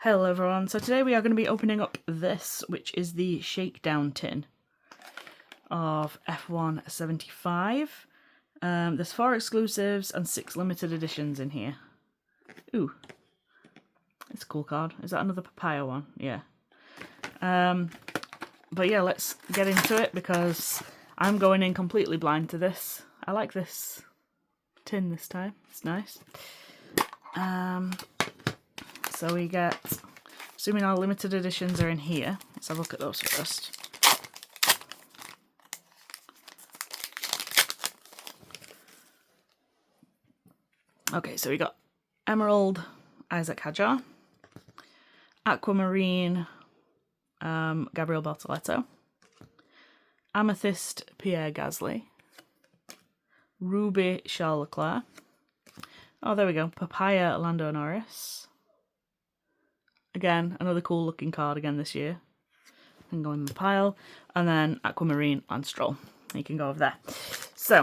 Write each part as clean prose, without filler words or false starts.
Hello everyone, so today we are going to be opening up this, which is the shakedown tin of F1 75. There's 4 exclusives and 6 limited editions in here. Ooh, it's a cool card. Is that another papaya one? Yeah. But yeah, let's get into it because I'm going in completely blind to this. I like this tin this time, it's nice. So we get, assuming our limited editions are in here, let's have a look at those first. Okay, so we got Emerald, Isaac Hadjar, Aquamarine, Gabriel Bortoleto, Amethyst, Pierre Gasly, Ruby, Charles Leclerc. Oh, there we go, Papaya, Lando Norris. Again, another cool looking card again this year. Can go in the pile. And then Aquamarine and Stroll. You can go over there. So,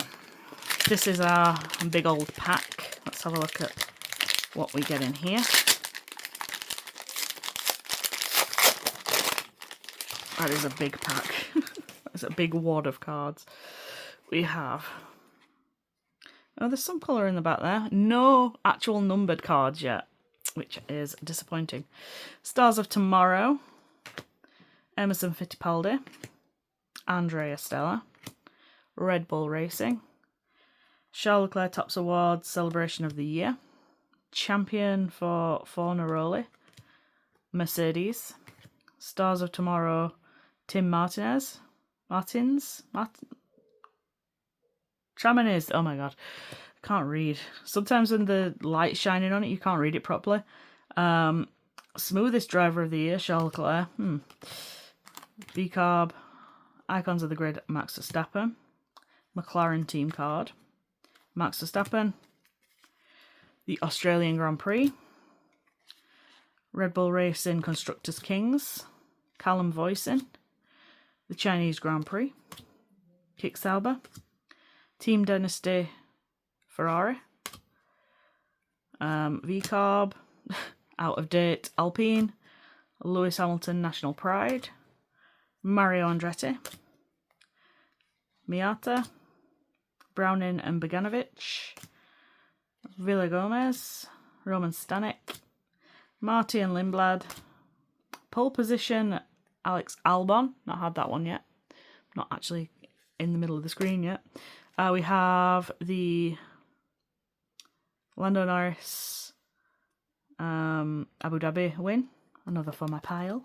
this is our big old pack. Let's have a look at what we get in here. That is a big pack. That's a big wad of cards. We have... Oh, there's some colour in the back there. No actual numbered cards yet, which is disappointing. Stars of Tomorrow, Emerson Fittipaldi, Andrea Stella, Red Bull Racing, Charles Leclerc Tops Awards Celebration of the Year, Champion for Fornaroli, Mercedes, Stars of Tomorrow, Tim Martins, Tramanese, oh my god, I can't read. Sometimes when the light's shining on it, you can't read it properly. Smoothest Driver of the Year, Charles Leclerc. V-Carb, Icons of the Grid, Max Verstappen. McLaren Team Card, Max Verstappen. The Australian Grand Prix. Red Bull Racing Constructors Kings, Callum Voisin. The Chinese Grand Prix, Kick Sauber. Team Dynasty, Ferrari. V-Carb, Out of Date, Alpine. Lewis Hamilton, National Pride. Mario Andretti. Miata. Browning and Boganovic. Villa Gomez. Roman Stanek. Marty and Lindblad. Pole Position, Alex Albon. Not had that one yet. Not actually in the middle of the screen yet. We have the Lando Norris Abu Dhabi win. Another for my pile.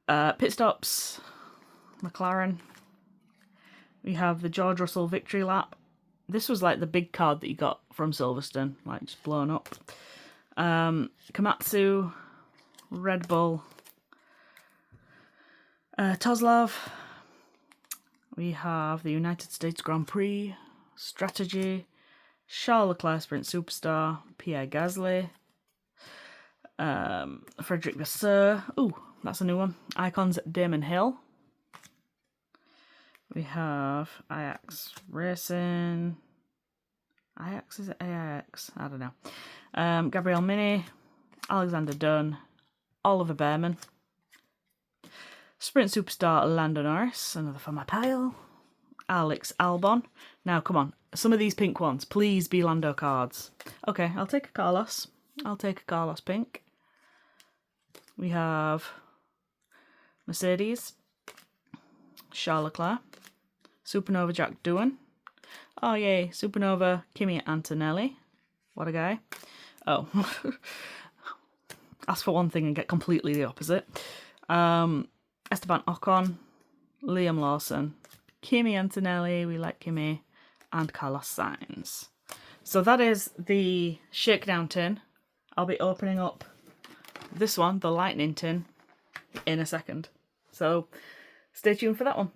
Pit Stops, McLaren. We have the George Russell Victory Lap. This was like the big card that you got from Silverstone, like just blown up. Komatsu, Red Bull, Toslov. We have the United States Grand Prix, Strategy, Charles Leclerc Sprint Superstar, Pierre Gasly, Frederic Vasseur. Ooh, that's a new one. Icons Damon Hill. We have Ajax Racing. Ajax, is it AIX? I don't know. Gabriel Mini, Alexander Dunn, Oliver Behrman. Sprint Superstar Lando Norris, another for my pile. Alex Albon. Now, come on, some of these pink ones, please be Lando cards. Okay, I'll take a Carlos. I'll take a Carlos pink. We have Mercedes, Charles Leclerc, Supernova Jack Doohan. Oh yay, Supernova Kimi Antonelli. What a guy. Oh, ask for one thing and get completely the opposite. Esteban Ocon, Liam Lawson, Kimi Antonelli, we like Kimi, and Carlos Sainz. So that is the shakedown tin. I'll be opening up this one, the lightning tin, in a second. So stay tuned for that one.